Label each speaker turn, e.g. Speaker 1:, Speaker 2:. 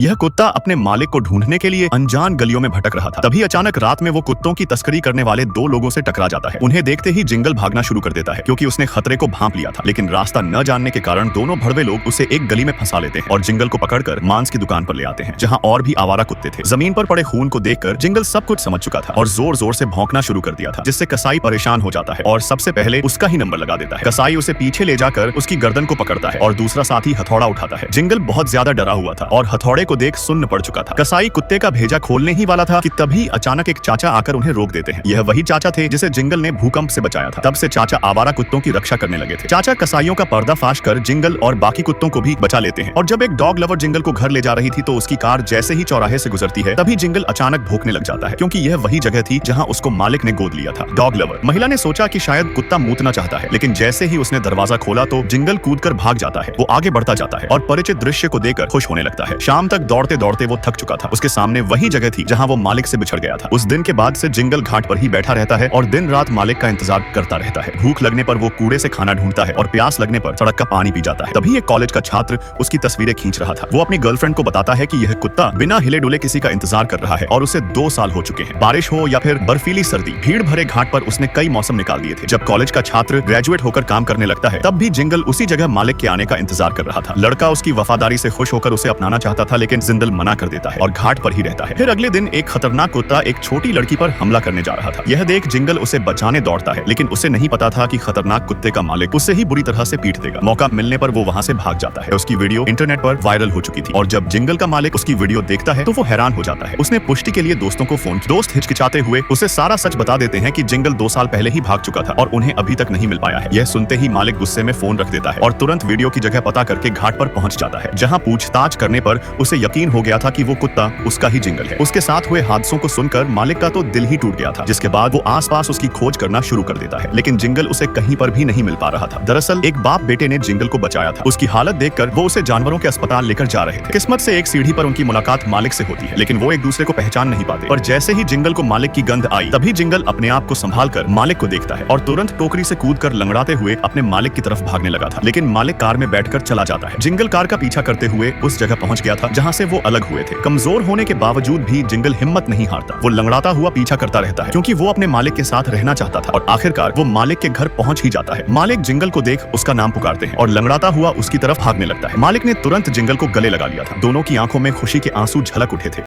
Speaker 1: यह कुत्ता अपने मालिक को ढूंढने के लिए अनजान गलियों में भटक रहा था। तभी अचानक रात में वो कुत्तों की तस्करी करने वाले दो लोगों से टकरा जाता है। उन्हें देखते ही जिंगल भागना शुरू कर देता है क्योंकि उसने खतरे को भांप लिया था। लेकिन रास्ता न जानने के कारण दोनों भड़वे लोग उसे एक गली में फंसा लेते हैं और जिंगल को पकड़कर मांस की दुकान पर ले आते हैं, जहाँ और भी आवारा कुत्ते थे। जमीन पर पड़े खून को देखकर जिंगल सब कुछ समझ चुका था और जोर जोर से भौंकना शुरू कर दिया था, जिससे कसाई परेशान हो जाता है और सबसे पहले उसका ही नंबर लगा देता है। कसाई उसे पीछे ले जाकर उसकी गर्दन को पकड़ता है और दूसरा साथी हथौड़ा उठाता है। जिंगल बहुत ज्यादा डरा हुआ था और हथौड़े को देख सुन्न पड़ चुका था। कसाई कुत्ते का भेजा खोलने ही वाला था कि तभी अचानक एक चाचा आकर उन्हें रोक देते हैं। यह वही चाचा थे जिसे जिंगल ने भूकंप से बचाया था। तब से चाचा आवारा कुत्तों की रक्षा करने लगे थे। चाचा कसाईयों का पर्दाफाश कर जिंगल और बाकी कुत्तों को भी बचा लेते हैं। और जब एक डॉग लवर जिंगल को घर ले जा रही थी तो उसकी कार जैसे ही चौराहे से गुजरती है तभी जिंगल अचानक भौंकने लग जाता है, क्योंकि यह वही जगह थी जहाँ उसको मालिक ने गोद लिया था। डॉग लवर महिला ने सोचा कि शायद कुत्ता मूतना चाहता है, लेकिन जैसे ही उसने दरवाजा खोला तो जिंगल कूदकर भाग जाता है। वो आगे बढ़ता जाता है और परिचित दृश्य को देखकर खुश होने लगता है। शाम तक दौड़ते दौड़ते वो थक चुका था। उसके सामने वही जगह थी जहाँ वो मालिक से बिछड़ गया था। उस दिन के बाद से जिंगल घाट पर ही बैठा रहता है और दिन रात मालिक का इंतजार करता रहता है। भूख लगने पर वो कूड़े से खाना ढूंढता है और प्यास लगने पर सड़क का पानी पी जाता है। तभी एक कॉलेज का छात्र उसकी तस्वीरें खींच रहा था। वो अपनी गर्लफ्रेंड को बताता है कि यह कुत्ता बिना हिले डुले किसी का इंतजार कर रहा है और उसे 2 साल हो चुके हैं। बारिश हो या फिर बर्फीली सर्दी, भीड़ भरे घाट पर उसने कई मौसम निकाल दिए थे। जब कॉलेज का छात्र ग्रेजुएट होकर काम करने लगता है तब भी जिंगल उसी जगह मालिक के आने का इंतजार कर रहा था। लड़का उसकी वफादारी से खुश होकर उसे अपनाना चाहता था, लेकिन जिंगल मना कर देता है और घाट पर ही रहता है। फिर अगले दिन एक खतरनाक कुत्ता एक छोटी लड़की पर हमला करने जा रहा था। यह देख जिंगल उसे बचाने दौड़ता है, लेकिन उसे नहीं पता था कि खतरनाक कुत्ते का मालिक उससे ही बुरी तरह से पीट देगा। मौका मिलने पर वो वहाँ से भाग जाता है। उसकी वीडियो इंटरनेट पर वायरल हो चुकी थी और जब जिंगल का मालिक उसकी वीडियो देखता है तो वो हैरान हो जाता है। उसने पुष्टि के लिए दोस्तों को फोन किया। दोस्त हिचकिचाते हुए उसे सारा सच बता देते हैं कि जिंगल 2 साल पहले ही भाग चुका था और उन्हें अभी तक नहीं मिल पाया है। यह सुनते ही मालिक गुस्से में फोन रख देता है और तुरंत वीडियो की जगह पता करके घाट पर पहुंच जाता है, जहां पूछताछ करने पर उसे यकीन हो गया था कि वो कुत्ता उसका ही जिंगल है। उसके साथ हुए हादसों को सुनकर मालिक का तो दिल ही टूट गया था, जिसके बाद वो आसपास उसकी खोज करना शुरू कर देता है, लेकिन जिंगल उसे कहीं पर भी नहीं मिल पा रहा था। दरअसल एक बाप बेटे ने जिंगल को बचाया था। उसकी हालत देखकर वो उसे जानवरों के अस्पताल लेकर जा रहे थे। किस्मत से एक सीढ़ी पर उनकी मुलाकात मालिक से होती है, लेकिन वो एक दूसरे को पहचान नहीं पाते। पर जैसे ही जिंगल को मालिक की गंध आई तभी जिंगल अपने आप को संभाल कर मालिक को देखता है और तुरंत टोकरी से कूदकर लंगड़ाते हुए अपने मालिक की तरफ भागने लगा था। लेकिन मालिक कार में बैठकर चला जाता है। जिंगल कार का पीछा करते हुए उस जगह पहुंच गया था जहां से वो अलग हुए थे। कमजोर होने के बावजूद भी जिंगल हिम्मत नहीं हारता। वो लंगड़ाता हुआ पीछा करता रहता है क्योंकि वो अपने मालिक के साथ रहना चाहता था और आखिरकार वो मालिक के घर पहुंच ही जाता है। मालिक जिंगल को देख उसका नाम पुकारते हैं और लंगड़ाता हुआ उसकी तरफ भागने लगता है। मालिक ने तुरंत जिंगल को गले लगा लिया था। दोनों की आंखों में खुशी के आंसू झलक उठे थे।